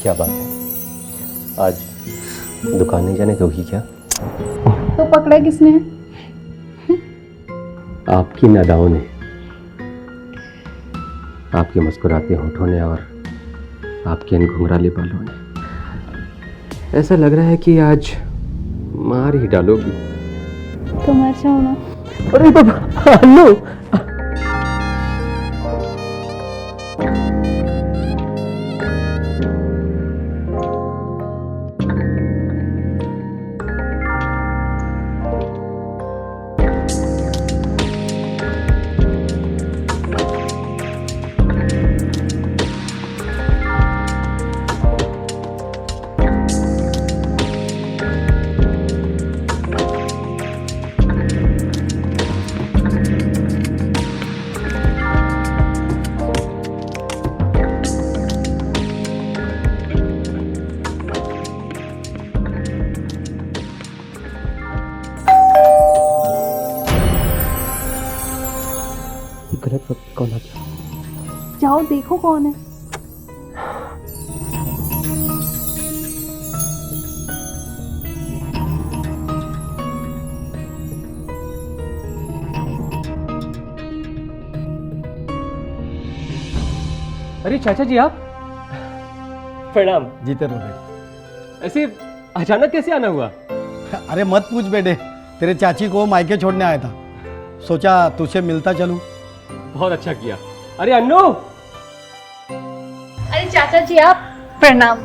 क्या बात है, आज दुकान नहीं जाने दोगी क्या? तो पकड़ा किसने? आपकी नादाओं ने, आपके मुस्कुराते होठों ने और आपके इन घुंघराले बालों ने। ऐसा लग रहा है कि आज मार ही डालोगी। तो मर जाओ ना। अरे बाबा, अन्नू। गलत वक्त कौन आ गया? जाओ देखो कौन है। अरे चाचा जी, आप? प्रणाम। जीते रहो बेटे। ऐसे अचानक कैसे आना हुआ? अरे मत पूछ बेटे, तेरे चाची को मायके छोड़ने आया था, सोचा तुझसे मिलता चलूं। बहुत अच्छा किया। अरे अन्नू। अरे चाचा जी आप, प्रणाम।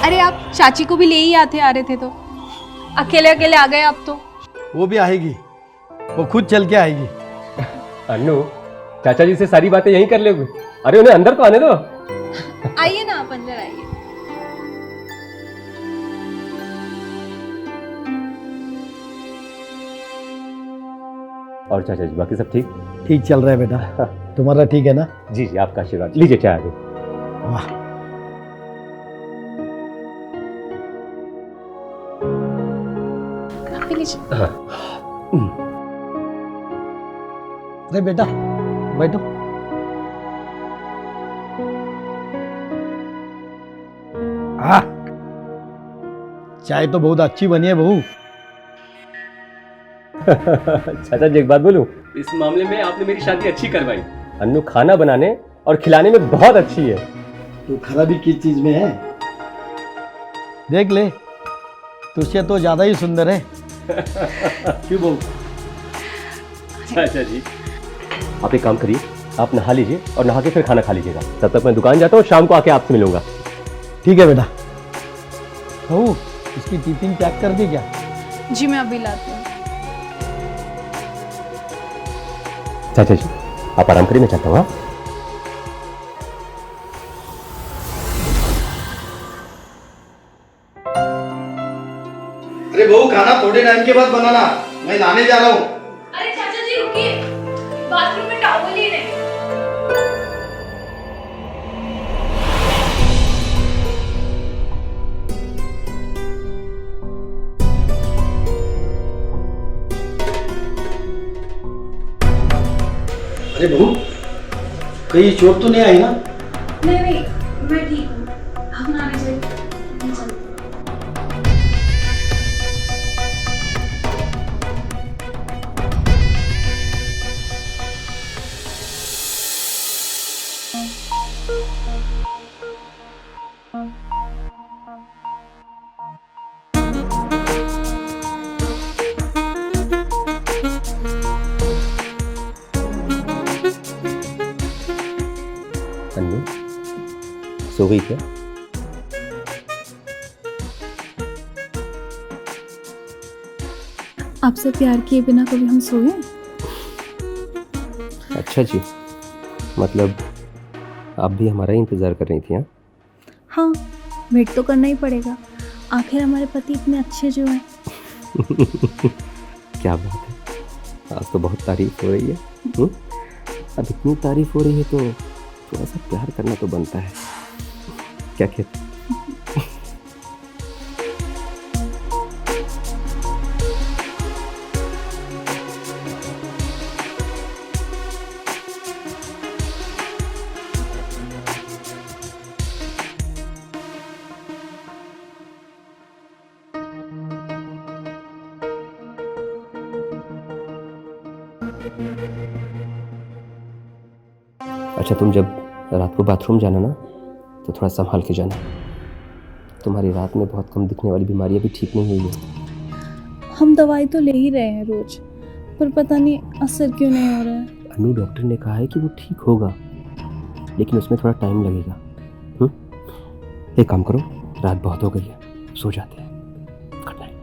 अरे आप चाची को भी ले ही आते आ रहे थे, तो अकेले अकेले आ गए आप तो। वो भी आएगी, वो खुद चल के आएगी। अन्नू, चाचा जी से सारी बातें यहीं कर लोगे? अरे उन्हें अंदर तो आने दो। आइए ना, आप अंदर आइए। और चाचा जी बाकी सब ठीक? ठीक चल रहा है बेटा, तुम्हारा ठीक है ना? जी जी, आपका आशीर्वाद। लीजिए चाय आ गई। वाह, आप भी लीजिए। अरे बेटा बैठो। चाय तो बहुत अच्छी बनी है बहू। चाचा जी एक बात बोलूं, इस मामले में आपने मेरी शादी अच्छी करवाई। अन्नू खाना बनाने और खिलाने में बहुत अच्छी है। तो खराबी किस चीज में है? देख ले, तुझसे तो ज्यादा ही सुंदर है। क्यों बहू? चाचा जी आप एक काम करिए, आप नहा लीजिए और नहा के फिर खाना खा लीजिएगा। तब तक मैं दुकान जाता हूँ, शाम को आके आपसे मिलूंगा। ठीक है बेटा। बहू, इसकी टिफिन पैक कर दी क्या? जी मैं अभी लाती हूँ। चाचा जी आप आराम करिए, मैं चाहता हूँ। अरे बहू, खाना थोड़े टाइम के बाद बनाना, मैं लाने जा रहा हूँ। अरे चाचा जी रुकिए, बाथरूम में टॉवल ही नहीं। अरे बहू, कहीं चोट तो नहीं आई ना? नहीं नहीं, मैं ठीक हूँ। आप नहाने जाइए, मैं चलती हूँ। अन्नू सो गई क्या? आपसे प्यार किए बिना कभी हम सोए? अच्छा जी, मतलब आप भी हमारा ही इंतजार कर रही थी? हाँ हाँ, वेट तो करना ही पड़ेगा, आखिर हमारे पति इतने अच्छे जो हैं। क्या बात है, आज तो बहुत तारीफ हो रही है। अब इतनी तारीफ हो रही है तो थोड़ा सा प्यार करना तो बनता है। क्या कहते? अच्छा, तुम जब रात को बाथरूम जाना ना तो थोड़ा संभाल के जाना। तुम्हारी रात में बहुत कम दिखने वाली बीमारी अभी ठीक नहीं हुई है। हम दवाई तो ले ही रहे हैं रोज, पर पता नहीं असर क्यों नहीं हो रहा है। अनु, डॉक्टर ने कहा है कि वो ठीक होगा, लेकिन उसमें थोड़ा टाइम लगेगा। एक काम करो, रात बहुत हो गई है, सो जाते हैं। Good night.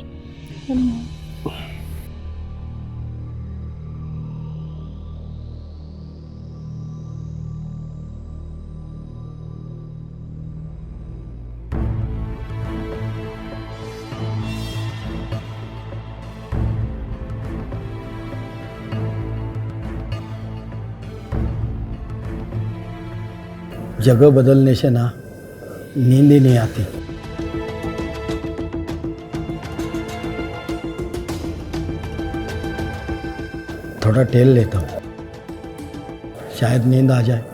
जगह बदलने से ना नींद ही नहीं आती। थोड़ा टहल लेता हूँ, शायद नींद आ जाए।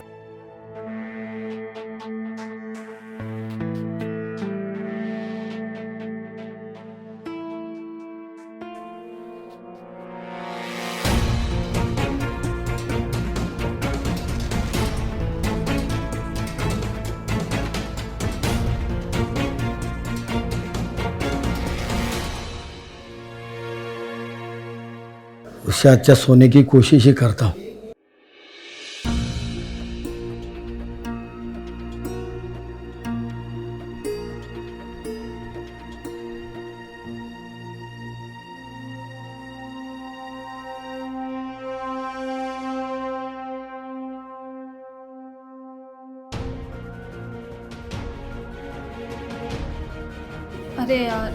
उससे अच्छा सोने की कोशिश ही करता हूँ। अरे यार,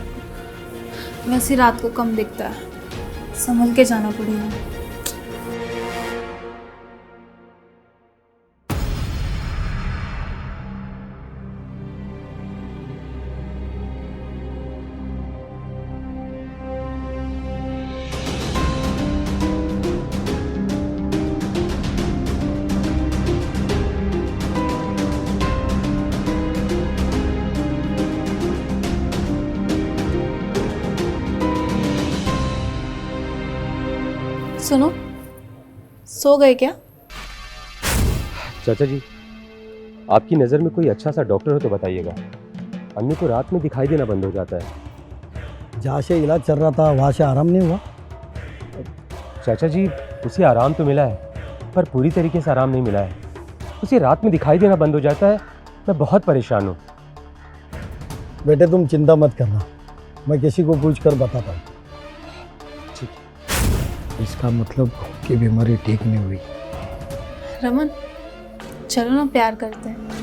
वैसे रात को कम दिखता है, संभल के जाना पड़ेगा। सुनो, सो गए क्या? चाचा जी, आपकी नज़र में कोई अच्छा सा डॉक्टर हो तो बताइएगा। अन्य को रात में दिखाई देना बंद हो जाता है। जहाँ से इलाज चल रहा था वहाँ से आराम नहीं हुआ। चाचा जी, उसे आराम तो मिला है, पर पूरी तरीके से आराम नहीं मिला है। उसे रात में दिखाई देना बंद हो जाता है। मैं बहुत परेशान हूँ। बेटे तुम चिंता मत करना, मैं किसी को पूछ कर बताता हूँ। इसका मतलब कि बीमारी ठीक नहीं हुई। रमन, चलो ना प्यार करते हैं।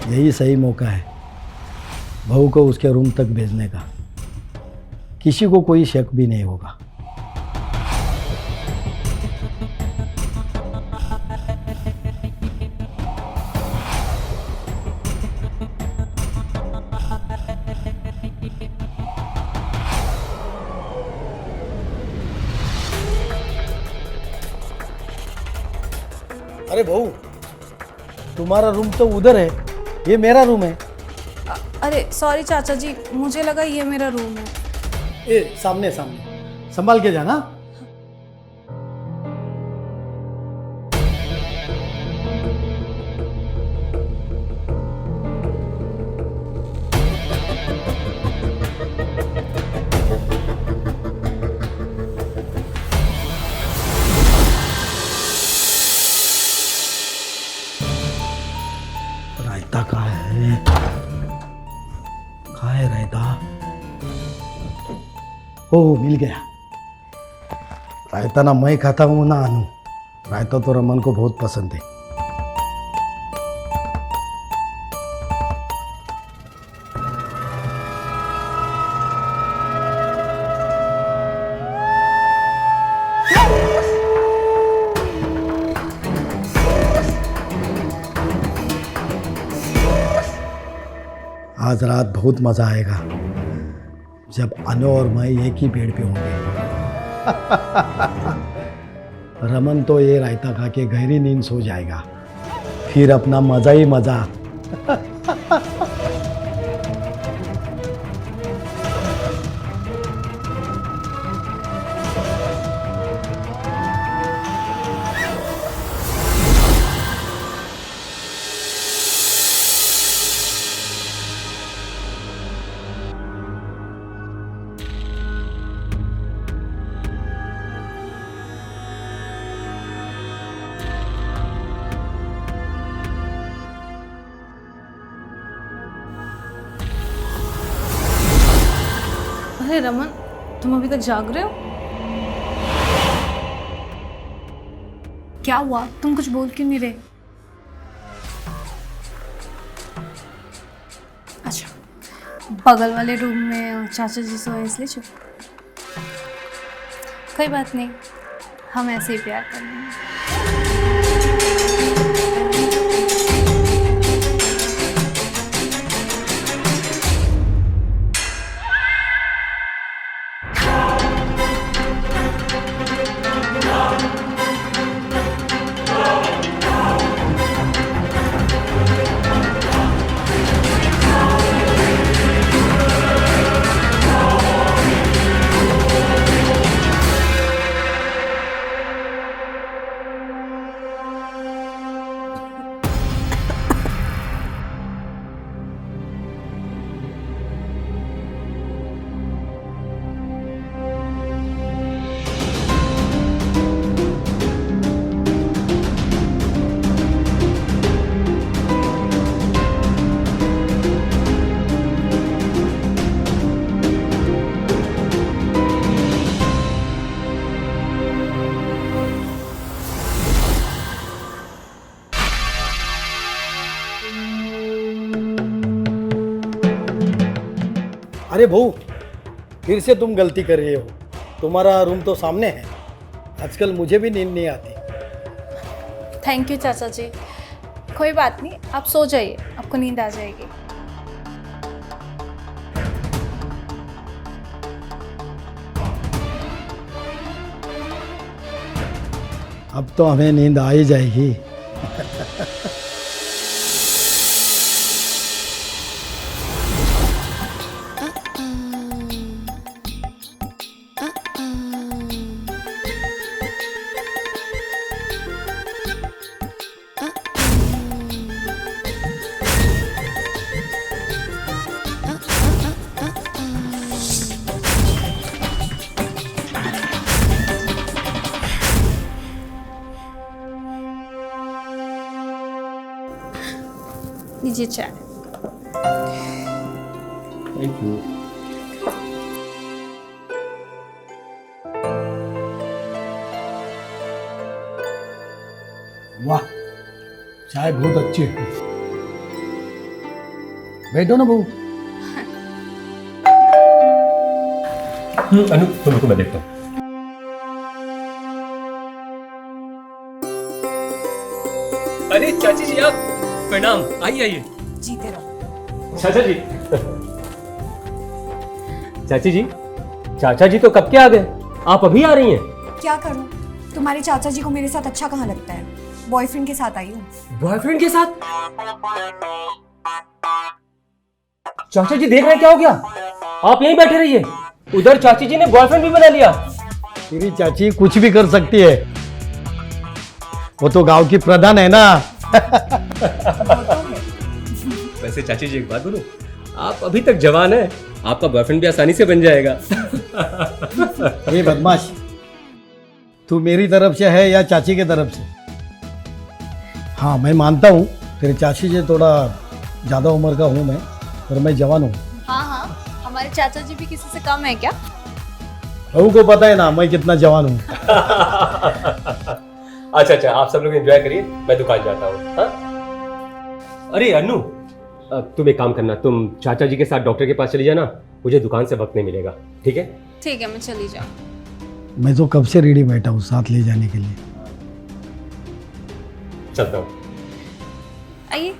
यही सही मौका है बहू को उसके रूम तक भेजने का। किसी को कोई शक भी नहीं होगा। अरे बहू, तुम्हारा रूम तो उधर है, ये मेरा रूम है। अरे सॉरी चाचा जी, मुझे लगा ये मेरा रूम है। ए सामने सामने, संभाल के जाना। रायता कहाँ है? कहाँ है रायता? ओह, मिल गया। रायता ना मैं खाता हूँ ना अनु, रायता तो रमन को बहुत पसंद है। आज रात बहुत मज़ा आएगा जब अनु और मैं एक ही पेड़ पे होंगे। रमन तो ये रायता खा के गहरी नींद सो जाएगा, फिर अपना मज़ा ही मज़ा। अरे रमन, तुम अभी तक जाग रहे हो? क्या हुआ? तुम कुछ बोल क्यों नहीं रहे? अच्छा, बगल वाले रूम में चाचा जी सोए इसलिए चुप। कोई बात नहीं, हम ऐसे ही प्यार कर लेंगे। अरे बहू, फिर से तुम गलती कर रही हो। तुम्हारा रूम तो सामने है। आजकल मुझे भी नींद नहीं आती। थैंक यू चाचा जी। कोई बात नहीं, आप सो जाइए, आपको नींद आ जाएगी। अब तो हमें नींद आ ही जाएगी। लीजिए चाय। Thank you. वाह, चाय बहुत अच्छी है। बैठो ना बहू। अनु तुम रुको, मैं देखता हूँ। अरे चाची जी, आप प्रणाम। आइए आइए। जीते रहो। चाचा जी। चाची जी, चाचा जी तो कब के आ गए, आप अभी आ रही हैं? क्या करूं? तुम्हारे चाचा जी को मेरे साथ अच्छा कहाँ लगता है? बॉयफ्रेंड के साथ आई हूँ। बॉयफ्रेंड के साथ? चाचा जी देख रहे हैं, क्या हो गया? आप यहीं बैठे रहिए, उधर चाची जी ने बॉयफ्रेंड भी बना लिया। तेरी चाची कुछ भी कर सकती है, वो तो गांव की प्रधान है ना। वैसे चाची जी एक बात बोलूं, आप अभी तक जवान हैं, आपका बॉयफ्रेंड भी आसानी से बन जाएगा। ये बदमाश, तू मेरी तरफ से है या चाची के तरफ से? हाँ, मैं मानता हूँ तेरी चाची से थोड़ा ज़्यादा उम्र का हूँ मैं, और मैं जवान हूँ। हाँ हाँ, हमारे चाचा जी भी किसी से कम है क्या? बहू को पता है ना मैं कितना जवान हूँ। अच्छा अच्छा, आप सब लोग एंजॉय करिए, मैं दुकान जाता हूँ। हाँ? अरे अनु, तुम एक काम करना, तुम चाचा जी के साथ डॉक्टर के पास चली जाना, मुझे दुकान से वक्त नहीं मिलेगा, ठीक है? ठीक है, मैं चली जाऊँ। मैं तो कब से रेडी बैठा हूँ साथ ले जाने के लिए। चलता हूँ। आइए।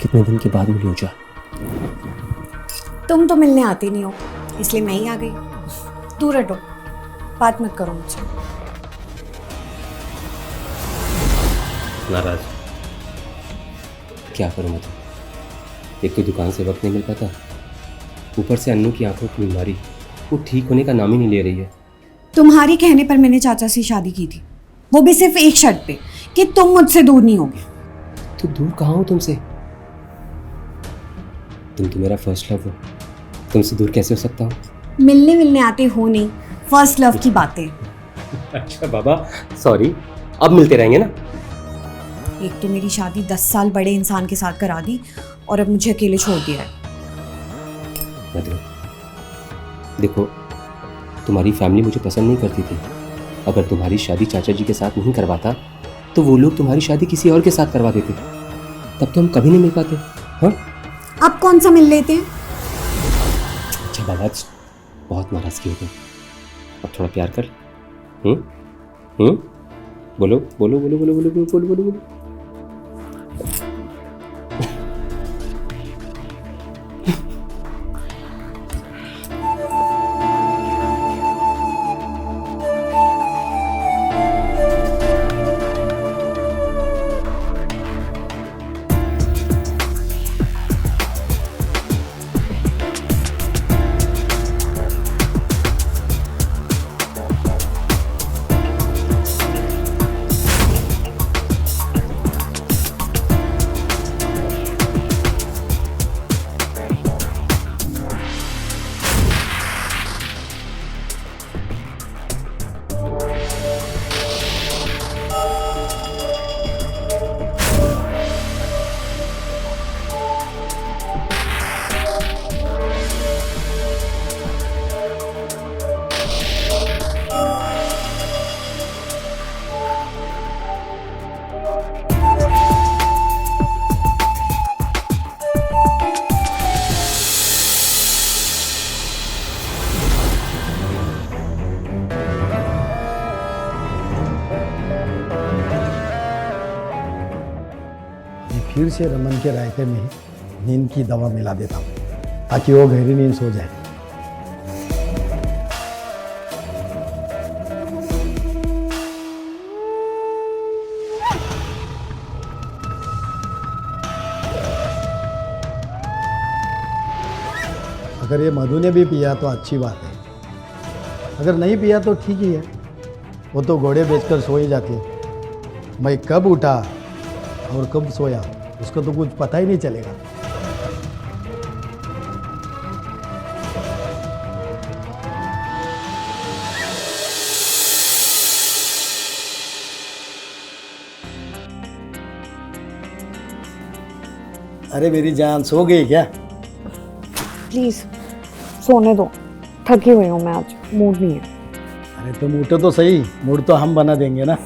कितने दिन के बाद मिली ऊर्जा। तुम तो मिलने आते नहीं हो, इसलिए मैं ही आ गई। दूर हटो, बात मत करो मुझसे। नाराज क्या करूँ मैं तो? एक तो दुकान से वक्त नहीं मिल पाता, ऊपर से अन्नू की आंखों की बीमारी वो ठीक होने का नाम ही नहीं ले रही है। तुम्हारी कहने पर मैंने चाचा से शादी की थी, वो भी सिर्फ एक शर्त पे कि तुम मुझसे दूर नहीं होगे। तो दूर कहाँ हूँ तुमसे? तुम तो मेरा फर्स्ट लव हो, तुमसे दूर कैसे हो सकता हूँ? मिलने मिलने आते हो नहीं, फर्स्ट लव की बातें। अच्छा बाबा, सॉरी, अब मिलते रहेंगे ना? एक तो मेरी शादी 10 साल बड़े इंसान के साथ करा दी और अब मुझे अकेले छोड़ दिया है। देखो, तुम्हारी फैमिली मुझे पसंद नहीं करती थी। अगर तुम्हारी शादी चाचा जी के साथ नहीं करवाता तो वो लोग तुम्हारी शादी किसी और के साथ करवा देते, तब तो हम कभी नहीं मिल पाते। हाँ, अब कौन सा मिल लेते हैं? अच्छा बाबा, बहुत नाराजगी हो गई, अब थोड़ा प्यार कर। बोलो बोलो बोलो बोलो बोलो बोलो बोलो बोलो बोलो। फिर से रमन के रायते में ही नींद की दवा मिला देता हूँ ताकि वो गहरी नींद सो जाए। अगर ये मधु ने भी पिया तो अच्छी बात है, अगर नहीं पिया तो ठीक ही है, वो तो घोड़े बेचकर सो ही जाती है। मैं कब उठा और कब सोया उसको तो कुछ पता ही नहीं चलेगा। अरे मेरी जान, सो गई क्या? प्लीज सोने दो, थकी हुई हूँ मैं, आज मूड नहीं है। अरे तुम उठो तो सही, मूड तो हम बना देंगे ना।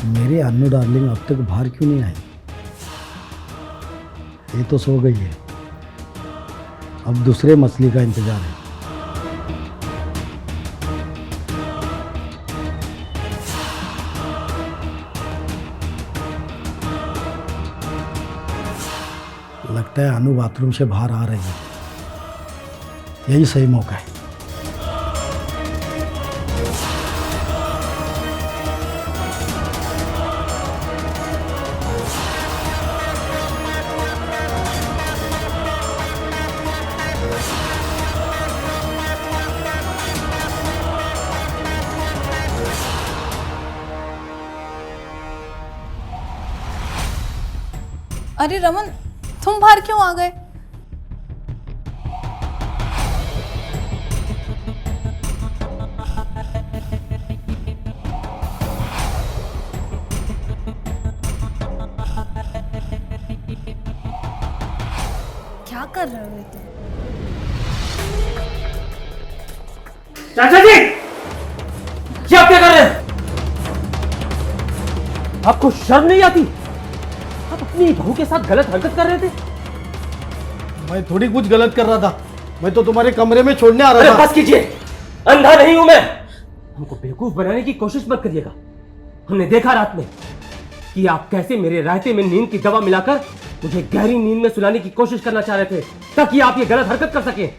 मेरी अन्नू डार्लिंग अब तक बाहर क्यों नहीं आई? ये तो सो गई है। अब दूसरे मछली का इंतजार है। लगता है अनु बाथरूम से बाहर आ रही है, यही सही मौका है। अरे रमन, तुम बाहर क्यों आ गए? क्या कर रहे हो तुम? चाचा जी, ये आप क्या कर रहे हैं? आपको शर्म नहीं आती? आप अपनी बहू के साथ गलत हरकत कर रहे थे। मैं थोड़ी कुछ गलत कर रहा था, मैं तो तुम्हारे कमरे में छोड़ने आ अरे रहा था। बस कीजिए, अंधा नहीं हूं मैं। हमको बेवकूफ बनाने की कोशिश मत करिएगा। हमने देखा रात में कि आप कैसे मेरे रायते में नींद की दवा मिलाकर मुझे गहरी नींद में सुलाने की कोशिश करना चाह रहे थे ताकि आप ये गलत हरकत कर सकें।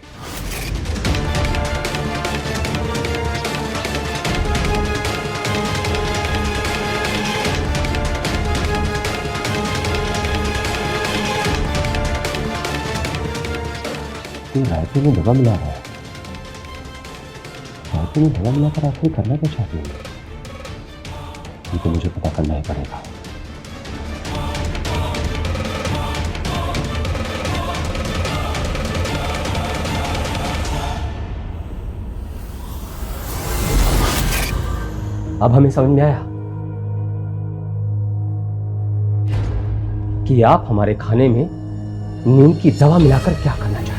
तू रायते में दवा मिला रहा है। रायते में दवा मिलाकर आखिर करना क्या चाहती है? ये तो मुझे पता करना ही पड़ेगा। अब हमें समझ में आया कि आप हमारे खाने में नींद की दवा मिलाकर क्या करना चाह रहे हैं।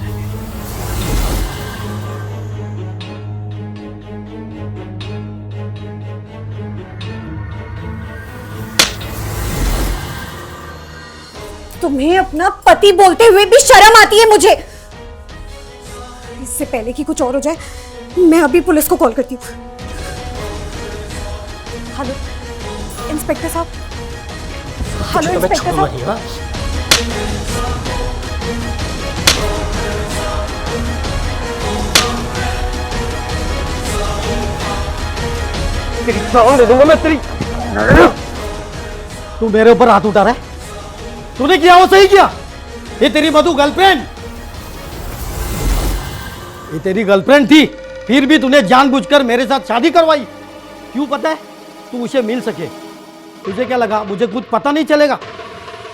तुम्हें अपना पति बोलते हुए भी शर्म आती है मुझे। इससे पहले कि कुछ और हो जाए, मैं अभी पुलिस को कॉल करती हूँ। हेलो इंस्पेक्टर साहब। हेलो इंस्पेक्टर साहब। तेरी जान दे दूंगा मैं तेरी। तू मेरे ऊपर हाथ उठा रहा है? तूने किया वो सही किया। ये तेरी मधु गर्लफ्रेंड, ये तेरी गर्लफ्रेंड थी, फिर भी तूने जानबूझकर मेरे साथ शादी करवाई। क्यों पता है? तू उसे मिल सके। तुझे क्या लगा मुझे कुछ पता नहीं चलेगा?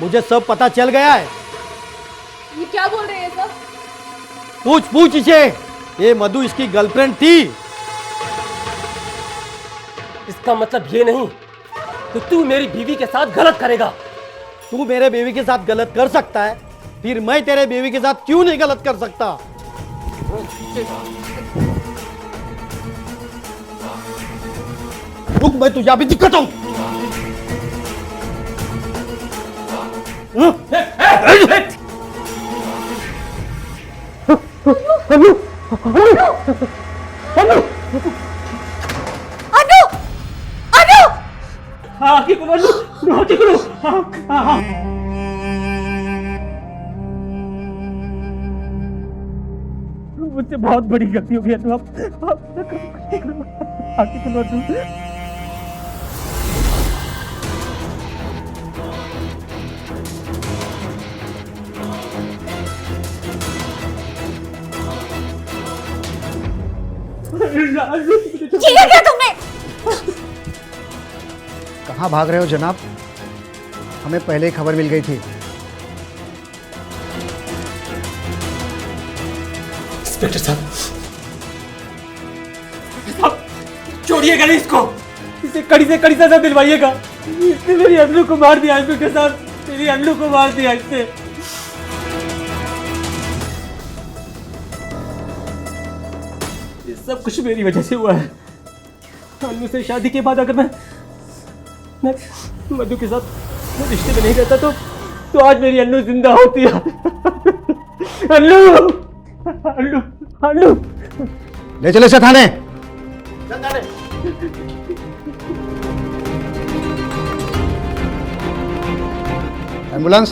मुझे सब पता चल गया है। ये क्या बोल रहे हैं सब? पूछ इसे, ये मधु इसकी गर्लफ्रेंड थी। इसका मतलब ये नहीं कि तू मेरी बीवी के साथ गलत करेगा। तू मेरे बीवी के साथ गलत कर सकता है, फिर मैं तेरे बीवी के साथ क्यों नहीं गलत कर सकता? रुक, मैं तुझे अभी दिखाता हूं। अनु! अनु! आगे करो, आगे करो। मुझसे बहुत बड़ी गलती हो गई है। तो आप आगे करो। किया क्या तुमने? कहाँ भाग रहे हो जनाब? हमें पहले ही खबर मिल गई थी। इंस्पेक्टर साहब, छोड़िएगा नहीं इसको। इसे कड़ी से कड़ी सजा दिलवाइएगा। इसने मेरी अन्नू को मार दिया। इंस्पेक्टर साहब, मेरी अन्नू को मार दिया इसने। ये सब कुछ मेरी वजह से हुआ है। अन्नू से शादी के बाद अगर मैं मधु के साथ रिश्ते में नहीं रहता तो आज मेरी अन्नू जिंदा होती है। अन्नू, ले चले इसे थाने। एम्बुलेंस।